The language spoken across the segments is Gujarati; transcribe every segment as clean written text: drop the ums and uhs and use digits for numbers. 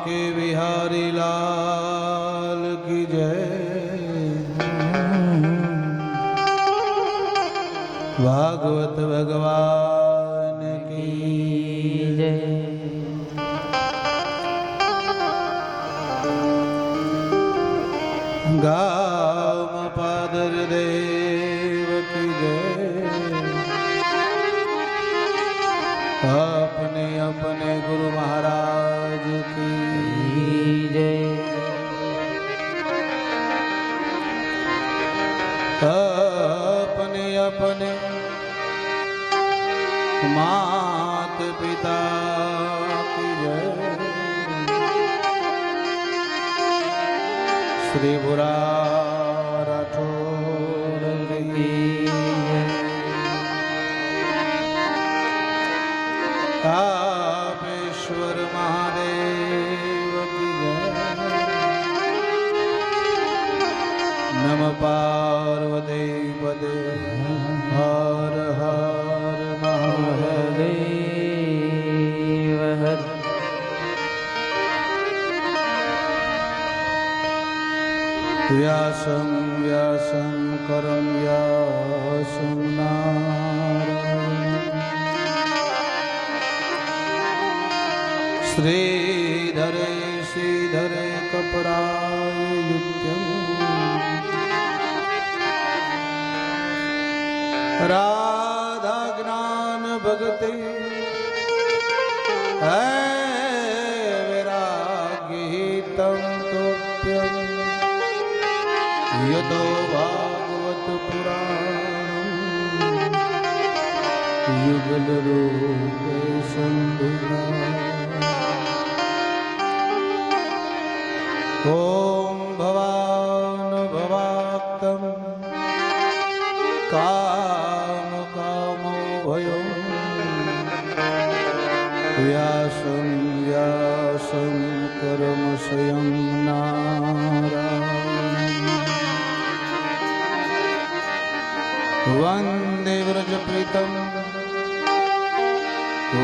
बांके बिहारी लाल की जय। भागवत भगवान की जय। गाम पादर देव की जय। अपने अपने गुरु महाराज की जय। अपने अपने मात पिता की जय। श्री बुरा राठौर की कापेश्वर महादेव की जय। नम पार्वती पदे हर हर महादेव हर। व्यासं व्यासं करं व्यासं नारायणं श्रीधरे श्रीधरे कपरायुध्यं राधा ज्ञान भगति वैराग्यहितं तोप्यं यतो भागवत पुराणं युगल रूपे संविदा। ओम भवान भवाक्तं काम कामो भयो व्यासं व्यासं कर्म स्वयं नारायणं वन्दे व्रजप्रीतं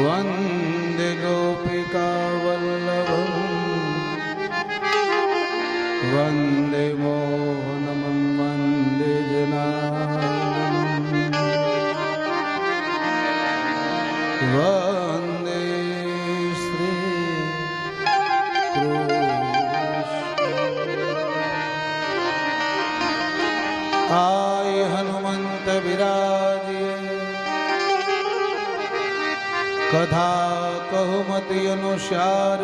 वन्दे गोपिका वल्लभं वन्दे मोहनं वन्दे जनार्दनं वन्दे श्री कृष्ण। आय हनुमंत विराजिए कथा कहमति अनुसार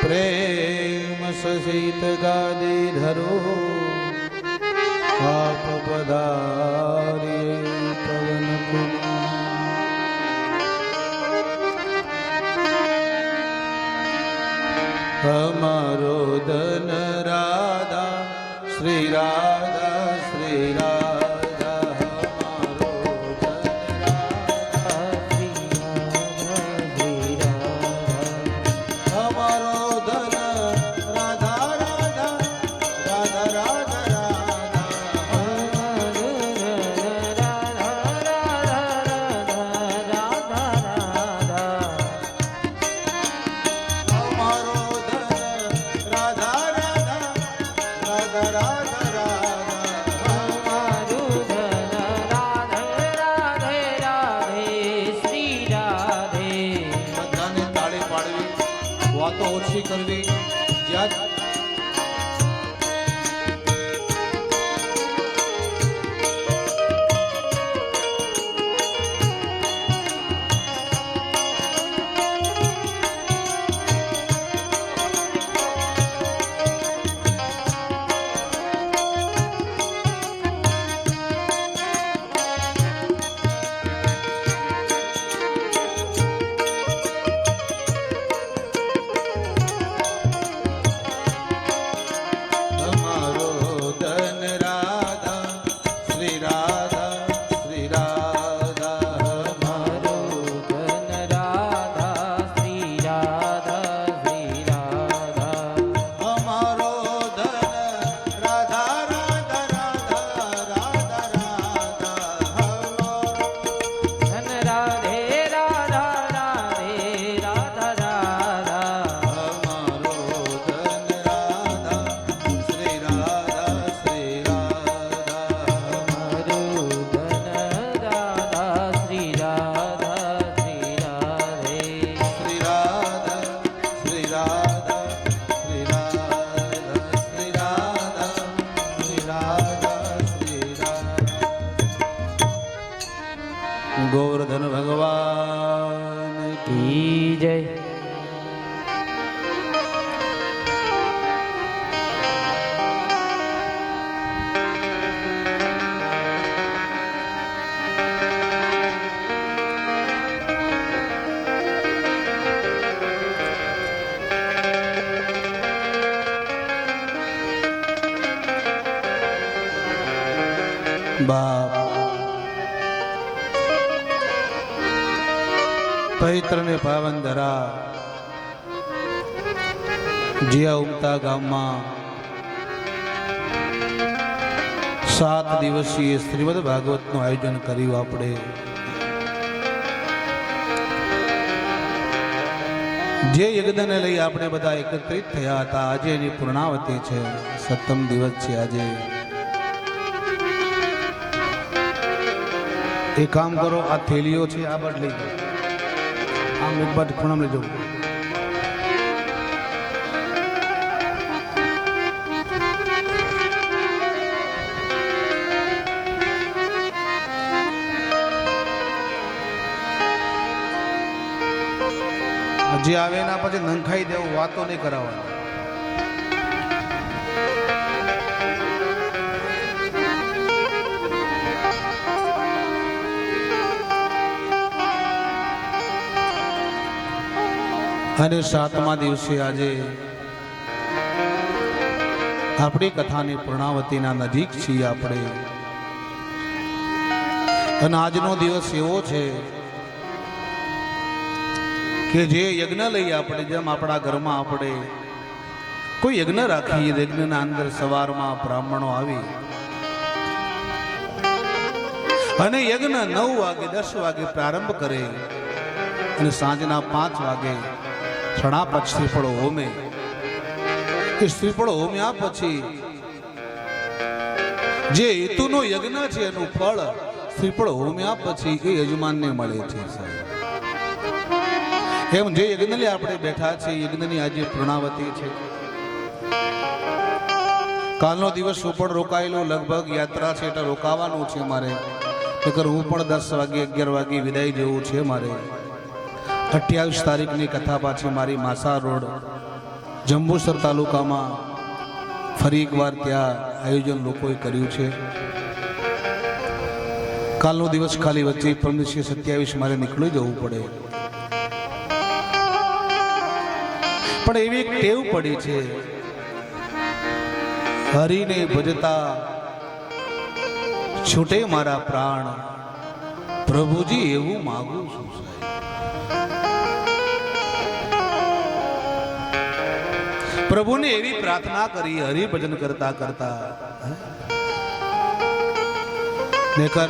प्रेम सहित गादी धरो आप पधारिए पवन कुमार। हमारो धन राधा श्री राधा श्री राधा। વાતો ઓછી કરવી જ્યાં જય બાપ પવિત્ર ને પાવન ધરા જીયા ઉમતા ગામમાં 7 દિવસીય શ્રીમદ ભાગવતનું આયોજન કર્યું. આપણે જે યજ્ઞને લઈ આપણે બધા એકત્રિત થયા હતા, આજે એની પૂર્ણાવતી છે. 7મ દિવસ છે આજે. એક કામ કરો, આ થેલીઓ છે આ બાદ લઈ જાઓ, આમ એક બાદ ખૂણામ લઈ જાઓ. જે આવે એના પછી નંખાઈ દેવું, વાતો નહીં કરાવવાની. અને 7મા દિવસે આજે આપણી કથાની પૂર્ણાવતીના નજીક છીએ આપણે. અને આજનો દિવસ એવો છે કે જે યજ્ઞ લઈ આપણે, જેમ આપણા ઘરમાં આપણે કોઈ યજ્ઞ રાખીએ, યજ્ઞના અંદર સવારમાં બ્રાહ્મણો આવી અને યજ્ઞ 9 વાગે 10 વાગે પ્રારંભ કરે અને સાંજના 5 વાગે છણાપટ શ્રીફળો હોમે. એ શ્રીફળો હોમ્યા પછી જે હેતુનો યજ્ઞ છે એનું ફળ શ્રીફળો હોમ્યા પછી એ યજમાનને મળે છે. એમ જે યજ્ઞ લઈ આપણે બેઠા છે, યજ્ઞની આજે પૂર્ણાવતી છે. કાલનો દિવસ હું પણ રોકાયેલો, લગભગ યાત્રા છે એટલે રોકાવાનું છે મારે. નકર હું પણ 10 વાગે 11 વાગે વિદાય જેવું છે મારે. 28 તારીખની કથા પાછી મારી માસા રોડ જંબુસર તાલુકામાં ફરી એકવાર ત્યાં આયોજન લોકોએ કર્યું છે. કાલનો દિવસ ખાલી વચ્ચે પરમ દિવસે 27 મારે નીકળી જવું પડે. પણ એવી એક ટેવ પડી છે, હરિને ભજતા છૂટે મારા પ્રાણ, પ્રભુજી એવું માગું છું. પ્રભુને એવી પ્રાર્થના કરી હરિભજન કરતા કરતા. નેકર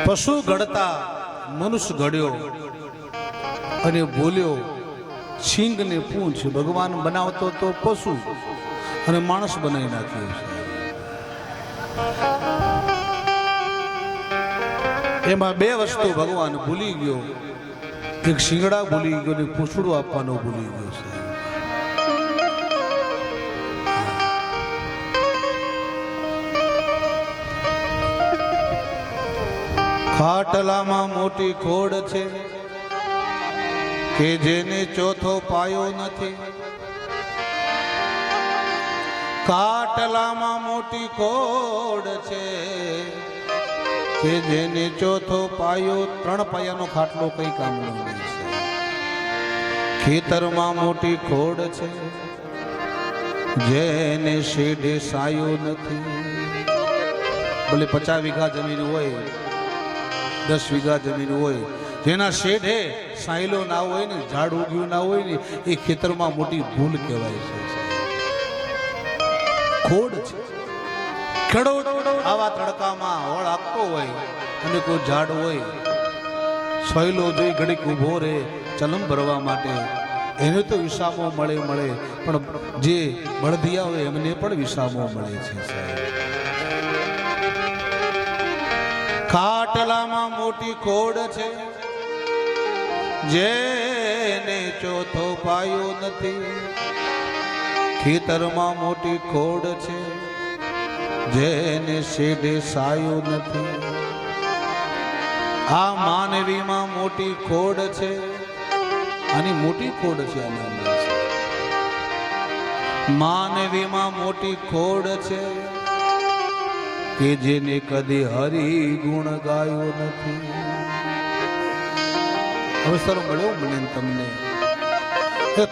પશુ ઘડતા મનુષ્ય ઘડ્યો અને બોલ્યો સિંગ ને પૂંછ. ભગવાન બનાવતો તો પશુ અને માણસ બનાવી નાખ્યો છે. એમાં 2 વસ્તુ ભગવાન ભૂલી ગયો. એક શિંગડા ભૂલી ગયો ને પૂંછડું આપવાનું ભૂલી ગયો છે. ખાટલામાં મોટી ખોડ છે કે જેને ચોથો પાયો નથી. ખાટલામાં મોટી ખોડ છે કે જેને ચોથો પાયો. 3 પાયાનો ખાટલો કઈ કામનો નહીં છે. ખેતરમાં મોટી ખોડ છે જેને શેઢે સાયો નથી. ભલે 50 વીઘા જમીન હોય, 10 વીઘા જમીન હોય, જેના શેઢે સાયલો ના હોય ને, ઝાડ ઉગ્યું ના હોય ને, એ ખેતરમાં મોટી ભૂલ કહેવાય છે. ખોડ છે. ખેડૂત આવા તડકામાં હોળ આપતો હોય અને કોઈ ઝાડ હોય, સોયલો જોઈ ઘડીક ઊભો રહે ચલમ ભરવા માટે, એને તો વિસામો મળે, પણ જે બળદિયા હોય એમને પણ વિસામો મળે છે. ખાટલામાં મોટી ખોડ છે જેને ચોથો પાયો નથી. ખેતરમાં મોટી ખોડ છે જેને શેઢે સાયો નથી. આ માનવીમાં મોટી ખોડ છે આની મોટી ખોડ છે. આની અંદર માનવીમાં મોટી ખોડ છે કે જેને કદી હરિ ગુણ ગાયો નથી. હવે સારું મળ્યો મને તમને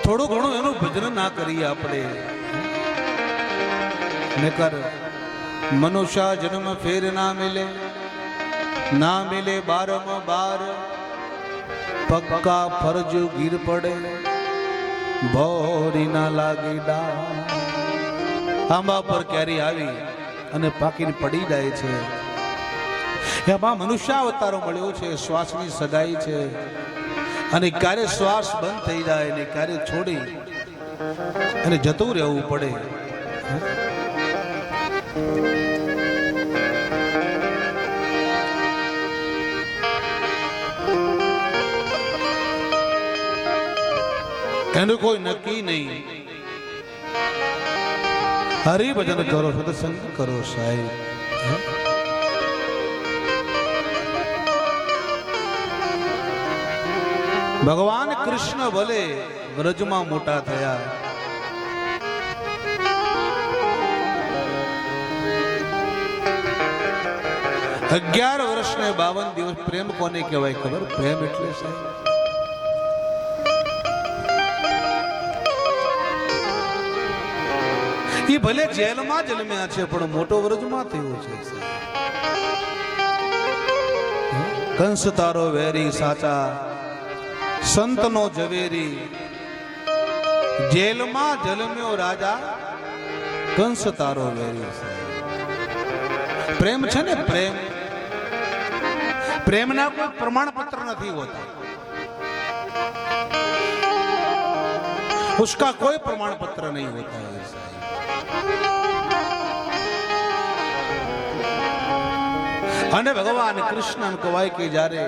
થોડું ઘણું એનું ભજન ના કરીએ આપણે. નકર મનુષ્ય જન્મ ફેર ના મિલે, ના મિલે બારમ બાર, પક્કા ફરજ ગીર પડે, ભોરી ના લાગે ડા. આંબા પર કેરી આવી અને પાકીને પડી જાય છે. એમાં મનુષ્ય અવતારો મળ્યો છે. શ્વાસની સગાઈ છે અને ક્યારે શ્વાસ બંધ થઈ જાય ને ક્યારે છોડી અને જતું રહેવું પડે. એનું કોઈ નક્કી નહીં. હરિભજન કરો, સત્સંગ કરો સાહેબ. ભગવાન કૃષ્ણ ભલે વ્રજમાં મોટા થયા, 11 વર્ષ ને 52 દિવસ. પ્રેમ કોને કહેવાય ખબર? પ્રેમ એટલે સાહેબ એ ભલે જેલમાં જન્મ્યા છે પણ મોટો વ્રજમાં થયો છે. કંસ તારો વેરી સાચા, સંતનો ઝવેરી. જેલમાં જન્મ્યો રાજા, કંસ તારો વેરી. પ્રેમ છે ને પ્રેમ, પ્રેમના કોઈ પ્રમાણપત્ર નથી હોતા. उसका कोई प्रमाण पत्र नहीं होता है. અને ભગવાન કૃષ્ણ કહેવાય કે જ્યારે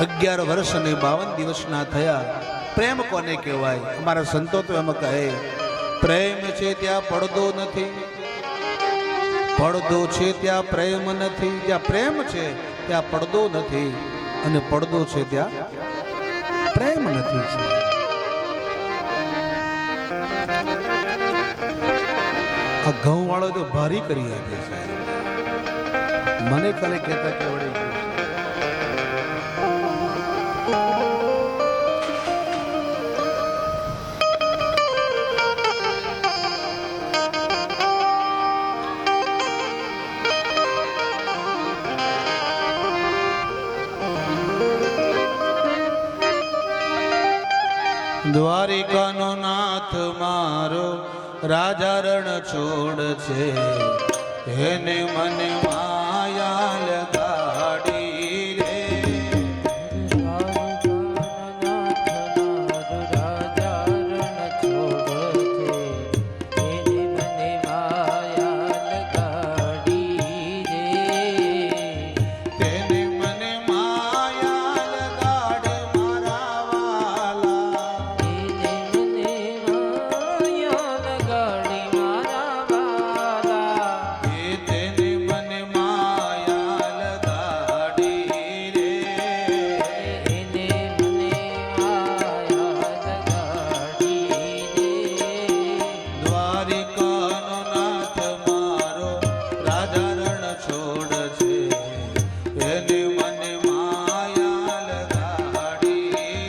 11 વર્ષ અને 52 દિવસના થયા. પ્રેમ કોને કહેવાય? અમારા સંતો તો એમ કહે પ્રેમ છે ત્યાં પડદો નથી, પડદો છે ત્યાં પ્રેમ નથી. જ્યાં પ્રેમ છે ત્યાં પડદો નથી અને પડદો છે ત્યાં પ્રેમ નથી. આ ઘઉં વાળો તો ભારી કરી આપે છે. મને કાલે કહેતા કે વળી દ્વારિકાનો નાથ મારો રાજા રણ છોડ છે, એને મને માયા લગાડી રે. રાજા રણ છોડ છે, એને મને માયા લગાડી રે. તેને મને માયા લગાડે મારા વાલા, એને મને માયા લગાડી મારા વાલા. એ તેને મને માયા લગાડી રે. એને મને માયા લગાડી રે. દ્વારિકાનો નાથ મારો રાજા રણ છોડ છે, એને મને માયા લગાડી રે.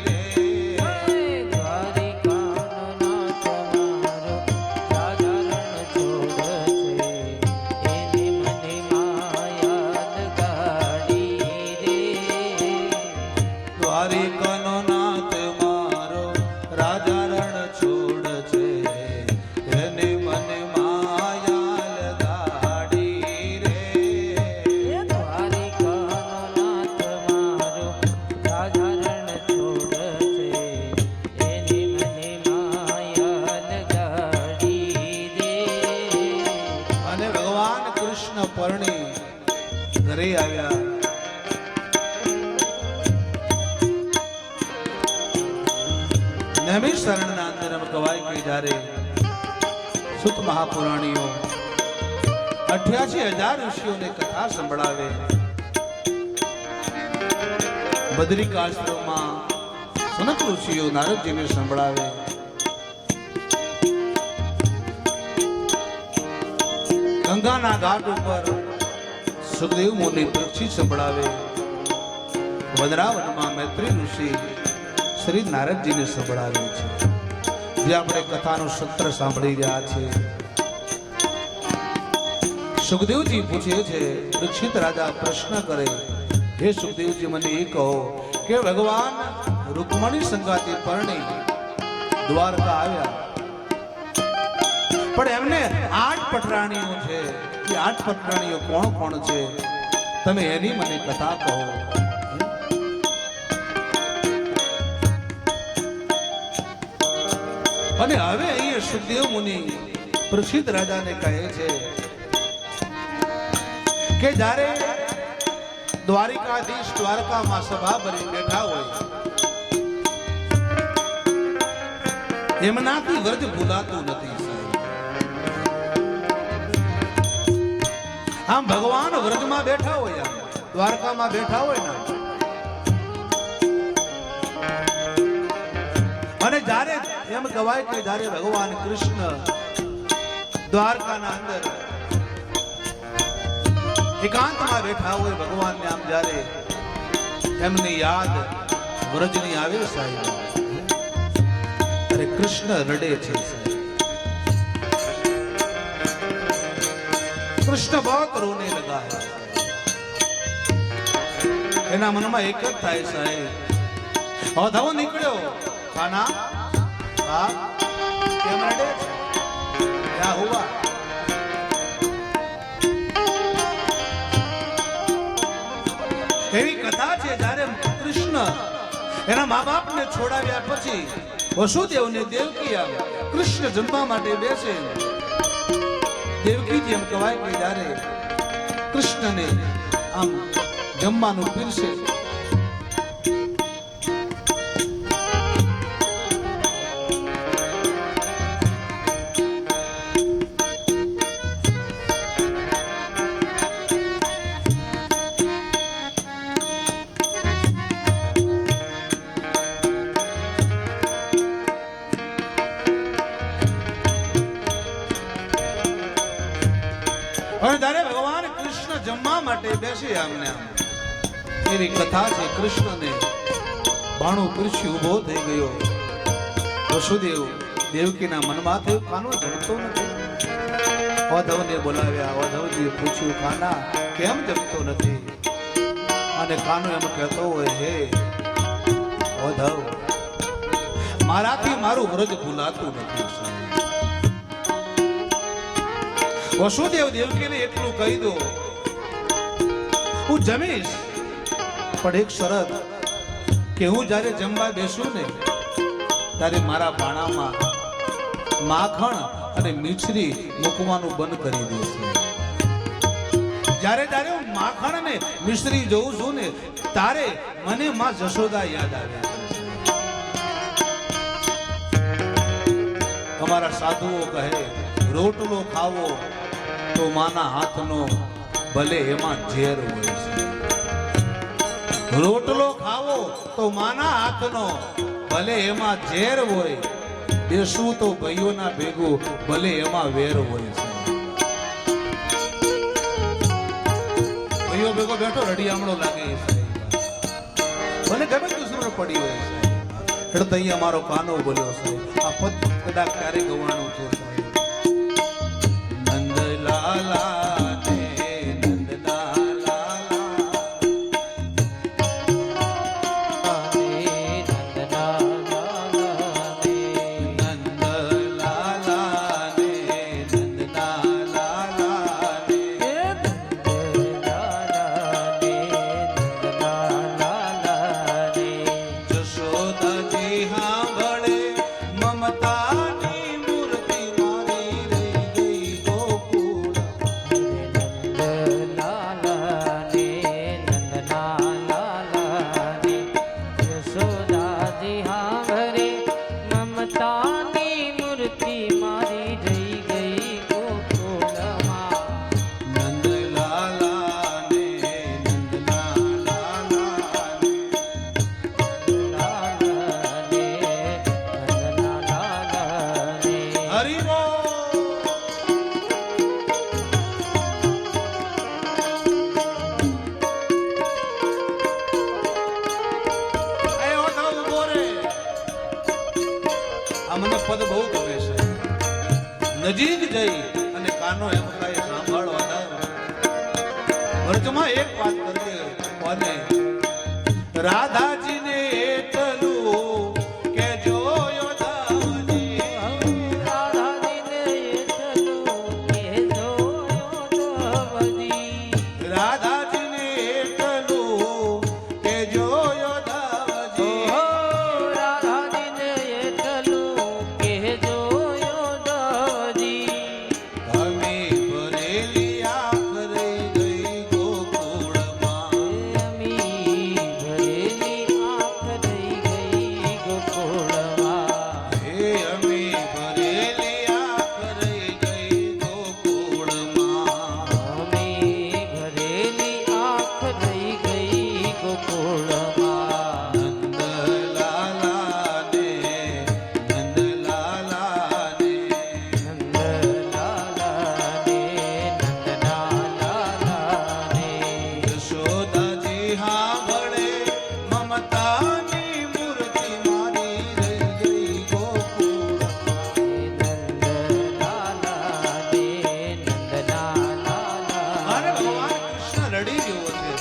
દ્વારિકાનો નાથ મારો રાજા રણ છોડ છે, એને મને માયા લગાડી રે. દ્વારિકાનો નાથ મારો રાજા રણ છોડ છે, એને મને માયા લગાડી રે. દ્વારિકાનો નાથ મારો રાજા રણ છોડ છે, એને મને માયા લગાડી રે. અને ભગવાન કૃષ્ણ પરણી ઘરે આવ્યા. નૈમિષ શરણના અંદર એમ કહેવાય કે જ્યારે સુત મહાપુરાણીઓ 88,000 ઋષિઓને કથા સંભળાવે, બદ્રિકાશ્રમમાં સનક ઋષિઓ નારદજીને સંભળાવે. ગંગાના ઘાટ ઉપર સુખદેવ મુનિ પરીક્ષિત સંભળાવે. વદરાવનમાં મૈત્રી ઋષિ શ્રી નારદજીને સંભળાવે છે. જે આપણે કથાનું સત્ર સાંભળી રહ્યા છે. સુખદેવજી પૂછે છે, પરીક્ષિત રાજા પ્રશ્ન કરે, હે સુખદેવજી મને એ કહો કે ભગવાન રૂકમણી સંગાતી પરણી દ્વારકા આવ્યા, પણ એમને 8 પટરાણીઓ છે. એ 8 પટરાણીઓ કોણ કોણ છે? તમે એની મને કથા કહો. અને હવે અહીંયા સુખદેવ મુનિ પરીક્ષિત રાજાને કહે છે કે જ્યારે દ્વારિકાધીશ દ્વારકામાં સભા ભરી બેઠા હોય, એમનાથી વ્રજ ભૂલાતું નથી. આમ ભગવાન વ્રજમાં બેઠા હોય, દ્વારકામાં બેઠા હોય ને, અને જ્યારે એમ કહેવાય કે જ્યારે ભગવાન કૃષ્ણ દ્વારકાના અંદર એકાંતમાં બેઠા હોય, ભગવાનને આમ જ્યારે એમની યાદ વ્રજની આવે સાહેબ, ત્યારે કૃષ્ણ રડે છે. કૃષ્ણ बहुत रोने लगा है. એના મનમાં એક જ થાય સાહેબ, અધવો નીકળ્યો ખાના બાપ કેમ રડે છે, ક્યાં હુઆ? એવી કથા છે જ્યારે કૃષ્ણ એના મા બાપને છોડાવ્યા પછી વસુદેવને દેવકી આવે, કૃષ્ણ જમવા માટે બેસે. દેવકીજી એમ કહેવાય કે જ્યારે કૃષ્ણને આમ જમવાનું પીરસે, અને ત્યારે ભગવાન કૃષ્ણ જમવા માટે બેસી આમને આમ. એવી કથા છે. કૃષ્ણને બાણું પીરસી ઉભો થઈ ગયો. વસુદેવ દેવકીના મનમાં થયું કાનો જમતો નથી. ઓધવને બોલાવ્યા. ઓધવજીએ પૂછ્યું, કાના કેમ જમતો નથી? અને કાનો એમ કહેતો હોય, હે ઓધવ, મારાથી મારું વ્રજ ભૂલાતું નથી. વસુદેવ દેવકીને એટલું કહી દો, હું જમીશ, પણ એક શરત કે હું જ્યારે જમવા બેસું ને ત્યારે મારા બાણામાં માખણ અને મીઠરી મૂકવાનું બંધ કરી દેશે. જ્યારે જ્યારે હું માખણ અને મીઠરી જોઉં છું ને તારે મને માં જશોદા યાદ આવે. અમારા સાધુઓ કહે, રોટલો ખાવો તો માના હાથનો ભલે એમાં ઝેર હોય છે. રોટલો ખાવો તો માના હાથનો ભલે એમાં ઝેર હોય. બેસવું તો ભાઈઓના ભેગું ભલે એમાં વેર હોય છે. ભાઈઓ ભેગો બેઠો રડિયામણો લાગે છે, ભલે ગમે દુસરો પડી હોય છે. એટલે તો અહીંયા અમારો કાનો બોલ્યો છે. આ પદ કદાચ ક્યારે ગવાનું છે સાહેબ. હરી બોલ. મને પદ બહુ ગમે છે. નજીક જઈ અને કાનો એમ કાય સાંભળવાના વર્તમાં એક વાત કરજે કોને રાધાજીને એટલું કે જોયો દાવજી રાધાજીને એટલું કહેજો દાવજી રાધાજીને એટલું કે જોયો દાવજી રાધાજીને એટલું કહેજો દાવજી અમે ભરેલી આંખ રહી ગઈ ગોકુળમાં અમી ભરેલી આંખ રહી ગઈ ગોકુળમાં હે અમે ભરેલી આંખ રહી ગઈ ગોકુળમાં અમી ભરેલી આંખ રહી ગઈ ગોકુળમાં નંદલાલાને નંદલાલાને નંદલાલાને નંદલાલાને યશોદાજી હાંભળે મમતાની મૂર્તિ મારી રહી ગઈ ગોકુળમાં નંદલાલાને નંદલાલાને અને ભગવાન કૃષ્ણ રડી ગયો છે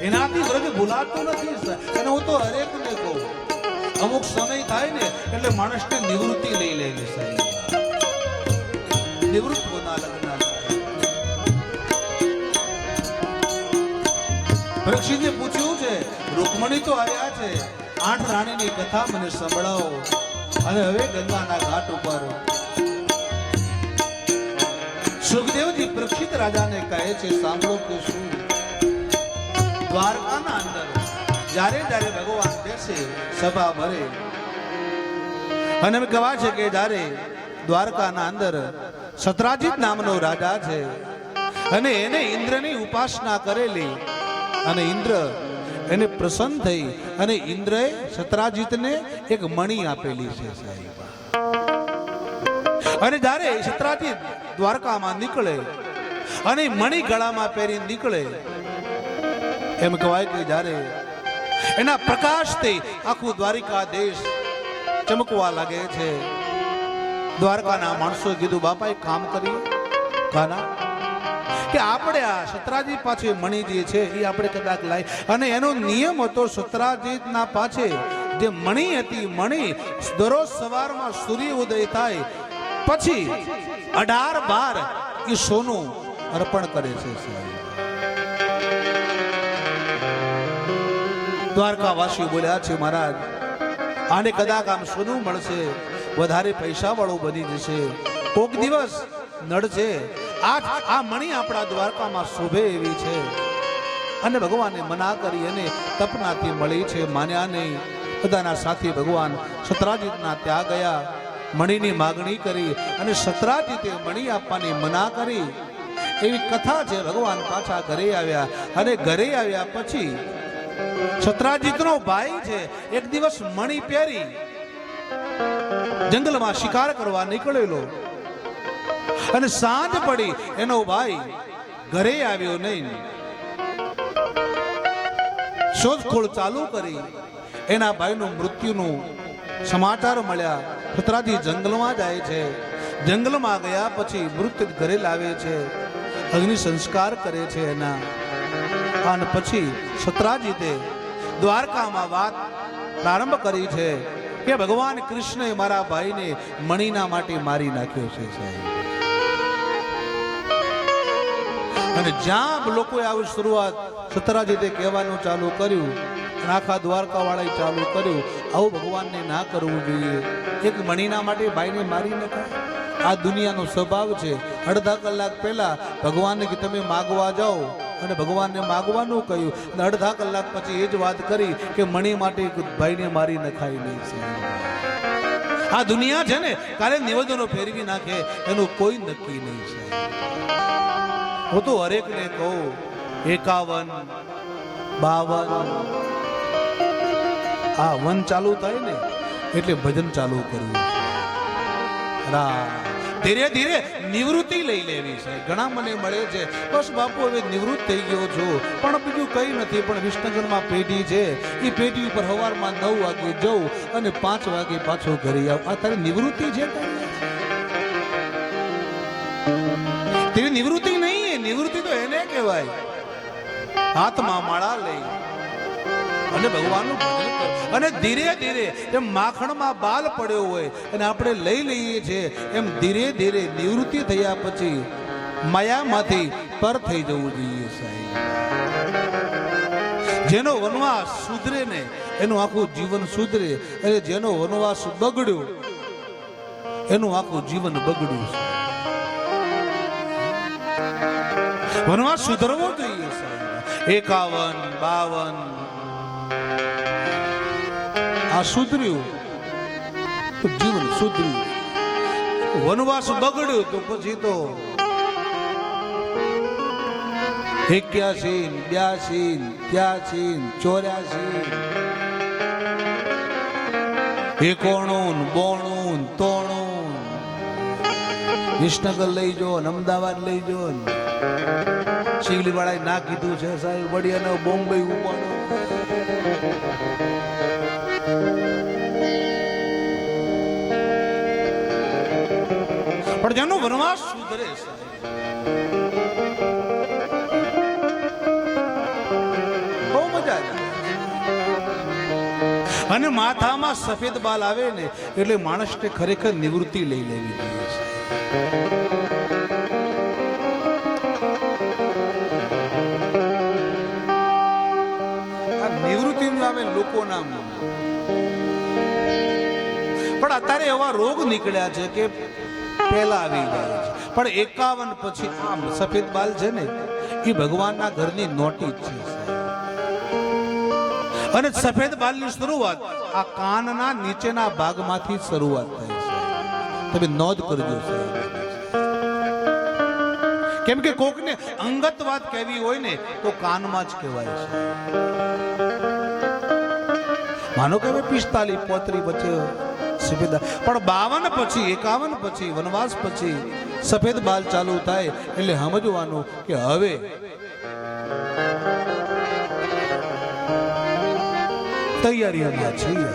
એનાથી વ્રજ ભૂલાતું નથી સાહેબ. અને હું તો હરેકને કહું અમુક સમય થાય ને એટલે માણસને નિવૃત્તિ લઈ લેવી સાહેબ. નિવૃત્ત હોના લગના સાહેબ. પરીક્ષિતે પૂછ્યું છે રૂકમણી તો આવ્યા છે 8 રાણીની કથા મને સંભળાવો અને હવે ગંગાના ઘાટ ઉપર સુખદેવજી પરીક્ષિત રાજાને કહે છે સાંભળો કે શું દ્વારકાના અંદર જ્યારે જ્યારે ભગવાન બેસે સભા ભરે અને એમ કહેવાય છે કે જ્યારે દ્વારકાના અંદર સત્રાજીત નામનો રાજા છે અને એને ઇન્દ્રની ઉપાસના કરેલી અને ઇન્દ્ર એને પ્રસન્ન થઈ અને ઇન્દ્રએ સત્રાજીતને એક મણી આપેલી છે સાહેબ. અને જ્યારે સત્રાજીત દ્વારકામાં નીકળે અને મણી ગળામાં પહેરી નીકળે એમ કહેવાય કે જ્યારે એના પ્રકાશથી આખું દ્વારિકા દેશ ચમકવા લાગે છે. દ્વારકાના માણસોએ કીધું બાપા એક કામ કરીએ કાના કે આપણે આ સત્રાજીત પાછે મણી જે છે એ આપણે કદાચ લાવી અને એનો નિયમ હતો સત્રાજીતના પાછે જે મણી હતી મણી દરરોજ સવારમાં સૂર્ય ઉદય થાય પછી 18-12 એ સોનું અર્પણ કરે છે સાહેબ. દ્વારકાવાસીઓ બોલ્યા છે મહારાજ આને કદાચ આમ સોનું મળશે વધારે પૈસા વાળો બની જશે કોક દિવસ નડશે આ મણી આપણા દ્વારકામાં શોભે એવી છે અને ભગવાને મના કરી અને તપનાથી મળી છે માન્યા નહીં. બધાના સાથી ભગવાન સત્રાજીતના ત્યાં ગયા મણીની માગણી કરી અને સત્રાજીતે મણી આપવાની મના કરી એવી કથા છે. ભગવાન પાછા ઘરે આવ્યા અને ઘરે આવ્યા પછી સત્રાજીતનો ભાઈ છે એક દિવસ મણી પહેરી જંગલમાં શિકાર કરવા નીકળેલો અને સાંજ પડી એનો ભાઈ ઘરે આવ્યો નહીં. શોધખોળ ચાલુ કરી એના ભાઈનું મૃત્યુનું સમાચાર મળ્યા. સત્રાજી જંગલમાં જાય છે. જંગલમાં ગયા પછી મૃત્યુ ઘરે લાવે છે, અગ્નિ સંસ્કાર કરે છે એના. અને પછી સત્રાજીતે દ્વારકામાં વાત પ્રારંભ કરી છે કે ભગવાન કૃષ્ણએ મારા ભાઈને મણીના માટે મારી નાખ્યો છે સાહેબ. અને જ્યાં લોકોએ આવી શરૂઆત સત્રાજીતે કહેવાનું ચાલુ કર્યું અને આખા દ્વારકા વાળાએ ચાલુ કર્યું આવું ભગવાનને ના કરવું જોઈએ. એક મણીના માટે ભાઈને મારી નખાય. આ દુનિયાનો સ્વભાવ છે. અડધા કલાક પહેલા ભગવાનને કે તમે માગવા જાઓ અને ભગવાનને માગવાનું કહ્યું અને અડધા કલાક પછી એ જ વાત કરી કે મણી માટે ભાઈને મારી નખાય નહીં. આ દુનિયા છે ને કાલે નિવેદનો ફેરવી નાખે એનું કોઈ નક્કી નહીં છે. હું તો હરેકને કહું 51, 52 આ વન ચાલુ થાય ને એટલે ભજન ચાલુ કરવું રા ધીરે ધીરે નિવૃત્તિ લઈ લેવી છે. ઘણા મને મળે છે બસ બાપુ હવે નિવૃત્ત થઈ ગયો છું પણ બીજું કંઈ નથી, પણ વિસનગરમાં પેઢી છે એ પેઢી ઉપર સવારમાં 9 વાગે જવું અને 5 વાગે પાછો ઘરે આવું. આ તારી નિવૃત્તિ છે? તેરી નિવૃત્તિ નહીં, નિવૃત્તિ તો એને કહેવાય હાથમાં માળા લઈ અને ભગવાનનું ભજન કર. અને ધીરે ધીરે જેમ માખણમાં બાલ પડ્યો હોય અને આપણે લઈ લઈએ છીએ એમ ધીરે ધીરે નિવૃત્તિ થયા પછી માયામાંથી પર થઈ જવું જોઈએ સાહેબ. જેનો વનવાસ સુધરે ને એનું આખું જીવન સુધરે, અને જેનો વનવાસ બગડ્યો એનું આખું જીવન બગડ્યું છે. વનવાસ સુધરવો જોઈએ સાહેબ. 51, 52 આ સુધર્યું તો જીવન સુધર્યું. વનવાસ બગડ્યું તો પછી તો 81, 82, 83, 94, 91, 92 વિસનગર લઈ જો, અમદાવાદ લઈ જો. શીગલી વાળાએ ના કીધું છે સાહેબ વડિયાનો બોમ્બે ઉપાડો. પણ જેનો વનવાસ સુધરે બહુ મજા આવે. અને માથામાં સફેદ બાલ આવે ને એટલે માણસને ખરેખર નિવૃત્તિ લઈ લેવી જોઈએ. આ નિવૃત્તિ આવે લોકો નામ, પણ અત્યારે એવા રોગ નીકળ્યા છે કે પહેલા આવી જાય છે, પણ 51 પછી આમ સફેદ બાલ છે ને એ ભગવાનના ઘરની નોટિસ છે. અને સફેદ બાલની શરૂઆત આ કાનના નીચેના ભાગમાંથી શરૂઆત થાય છે. તમે નોંધ કરજો સાહેબ. કેમ કે કોકને અંગત વાત કહેવી હોય ને તો કાનમાં જ કહેવાય છે. માનો કે 45, 35 વચ્ચે સફેદ, પણ 52 પછી 51 પછી વનવાસ પછી સફેદ બાલ ચાલુ થાય એટલે સમજવાનું કે હવે તૈયારીઓમાં છીએ.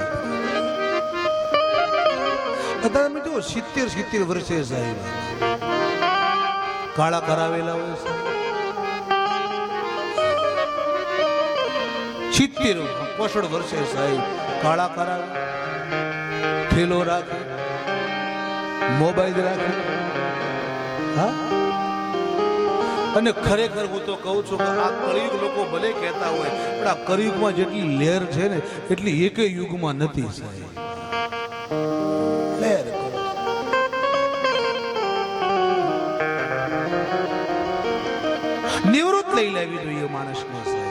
અત્યારે તમે જુઓ 70 વર્ષે સાહેબ કાળા કરાવેલા હોય છે. 70 વર્ષે સાહેબ કાળા કરાવે, થેલો રાખે, મોબાઈલ રાખે. હા, અને ખરેખર હું તો કહું છું કે આ કળિયુગ લોકો ભલે કહેતા હોય પણ આ કળિયુગમાં જેટલી લહેર છે ને એટલી એકેય યુગમાં નથી સાહેબ. લહેર નિવૃત્ત લઈ લેવી જોઈએ માણસને સાહેબ.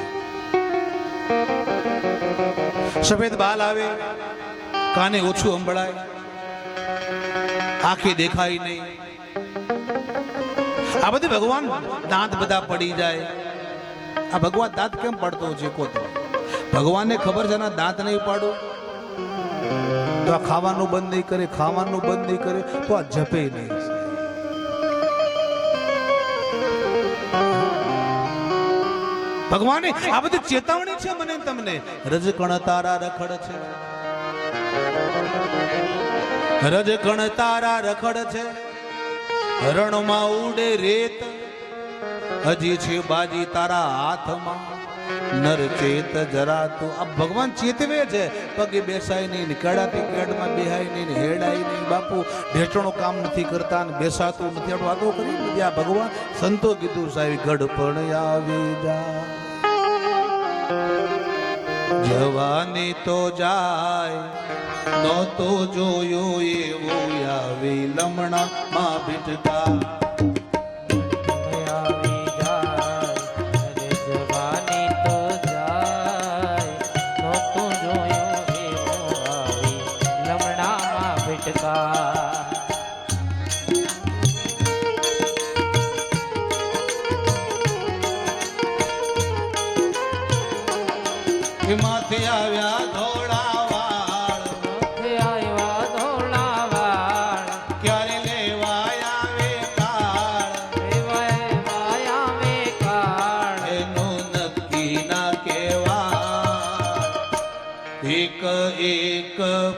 સફેદ બાલ આવે, કાને ઓછું સંભળાય, આંખે દેખાય નહીં. આ બધી ભગવાન દાંત બધા પડી જાય. આ ભગવાન દાંત કેમ પડતો છે? કોતો ભગવાનને ખબર છે ને દાંત નહીં પાડો તો આ ખાવાનું બંધ નહીં કરે, ખાવાનું બંધ નહીં કરે તો આ જપે નહીં. ભગવાને આ બધી ચેતવણી છે મને તમને. રજકણ તારા રખડ છે, રજકણ તારા રખડ છે, રણમાં ઉડે રેત, હજી છે બાજી તારા હાથમાં, નર ચેત જરા તું. આ ભગવાન ચેતવે છે. પગે બેસાય નહીં, કેળાથી કેડમાં બેહાય નહીં, હેડાય નહીં. બાપુ ઢેચણો કામ નથી કરતા ને બેસાતું નથી. વાતો કરી બધી આ ભગવાન સંતો કીધું સાહેબ ગડપણ આવી જા, જવાની તો જાય નહોતો જોયો એવો આવે લમણા માં ભીટકા. માથે આવ્યા ધોળા વાળ,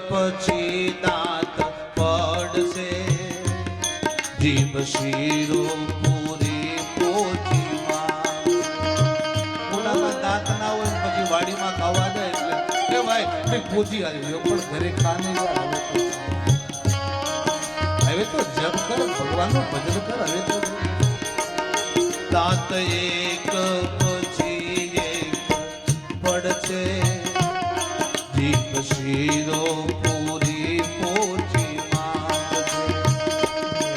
પછી દાંત પડશે જીભ શીરો પૂરી પોચીમાં કોનામાં દાંત ના હોય ને પછી વાડીમાં ખાવા દે એટલે કે ભાઈ કંઈક પૂછી આવી પણ ઘરે ખાને હવે તો જપ કર ભગવાનનું ભજન કર હવે તો દાંત એક પછી એક પડશે જીભ શીરો પૂરી પોચીમાં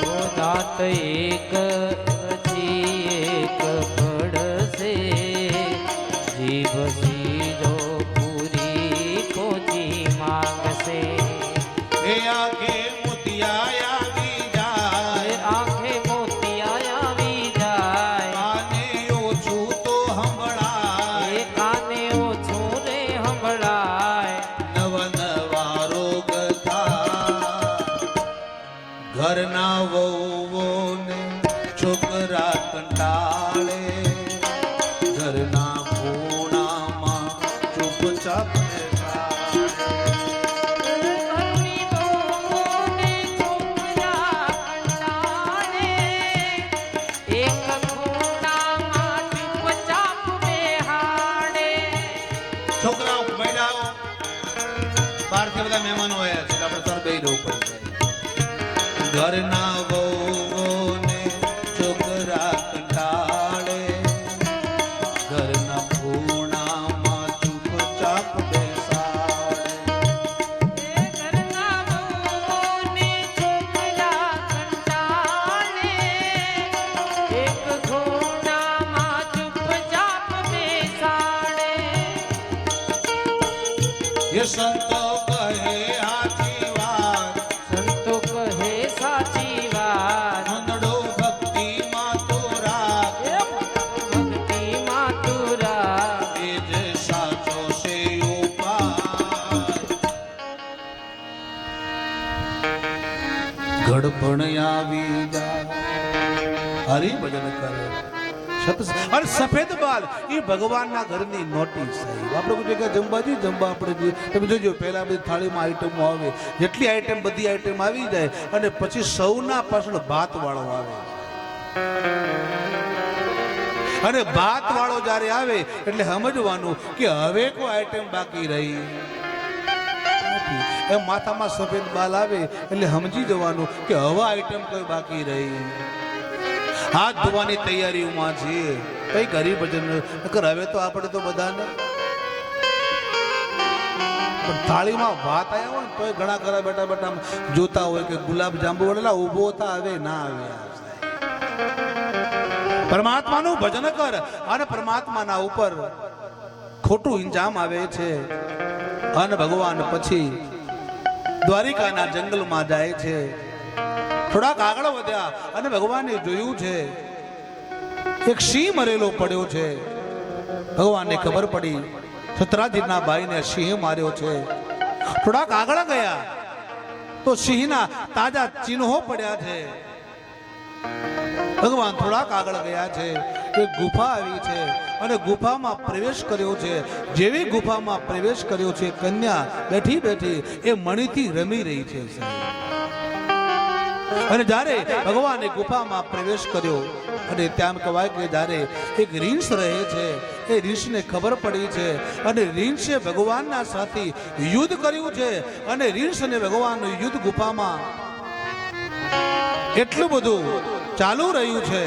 ઓ દાંત એક પછી એક પડશે જીભ શીરો પૂરી પોચી માંગશે એ આંખે મોતિયા આવી જાય આંખે મોતિયા આવી જાય કાને ઓછું તો સંભળાય એ કાને ઓછું રે સંભળાય નવા નવા રોગ થાય ઘરના વહુઓને છોકરા કંટાળે ઘરના ખૂણામાં ચૂપચાપ ઘરની બહુઓને છોકરા કંટાળે એક ખૂણામાં ચૂપચાપ બેહાડે છોકરાઓ બેઠાઓ બહારથી બધા મહેમાનો આવ્યા છે આપણે સર બે રહેવું પડશે ઘરના વહુઓને છોકરા કંટાળે ઘરના ખૂણામાં ચૂપચાપ બેસાડે ઘરના બહુઓને છોકરા કંટાળે એક ખૂણામાં ચૂપચાપ બેસાડે એ સંતો કહે હાચી વાત સંતો કહે સાચી વાત મંદડો ભક્તિમાં તો રાખ ભક્તિમાં તું રાખ એ જે સાચો છે ઉપાય ગડપણ આવી જાય હરી ભજન કરે અને સફેદ બાલ એ ભગવાનના ઘરની નોટિસ સાહેબ આપણે કોઈ જગ્યાએ જમવાજી જમવા આપણે જઈએ તમે જોજો પહેલા બધી થાળીમાં આઈટમો આવે જેટલી આઈટમ બધી આઈટમ આવી જાય અને પછી સૌના પાછળ ભાત વાળો આવે અને ભાત વાળો જ્યારે આવે એટલે સમજવાનું કે હવે કોઈ આઈટમ બાકી રહી એ માથામાં સફેદ બાલ આવે એટલે સમજી જવાનું કે હવે આઈટમ કોઈ બાકી રહી હાથ ધોવાની તૈયારીઓમાં છીએ કઈ ગરીબ ભજન નકર હવે તો આપણે તો બધાને પણ થાળીમાં ભાત આવ્યા હોય ને તોય ઘણા ખરા બેટા બેટા જોતા હોય કે ગુલાબ જાંબુ વળેલા ઊભો થા આવે ના આવે પરમાત્માનું ભજન કર અને પરમાત્માના ઉપર ખોટું ઇંજામ આવે છે અને ભગવાન પછી દ્વારિકાના જંગલમાં જાય છે થોડાક આગળ વધ્યા અને ભગવાને જોયું છે એક સિંહ મરેલો પડ્યો છે ભગવાનને ખબર પડી સતરાજીના ભાઈને સિંહ માર્યો છે થોડાક આગળ ગયા તો સિંહના તાજા ચિહ્નો પડ્યા છે ભગવાન થોડાક આગળ ગયા છે એક ગુફા આવી છે અને ગુફામાં પ્રવેશ કર્યો છે જેવી ગુફામાં પ્રવેશ કર્યો છે કન્યા બેઠી બેઠી એ મણીથી રમી રહી છે અને જ્યારે ભગવાને ગુફામાં પ્રવેશ કર્યો અને ત્યાં કહેવાય કે જ્યારે એક રીંછ રહે છે એ રીંછને ખબર પડી છે અને રીંછે ભગવાનના સાથે યુદ્ધ કર્યું છે અને રીંછ અને ભગવાનનું યુદ્ધ ગુફામાં એટલું બધું ચાલુ રહ્યું છે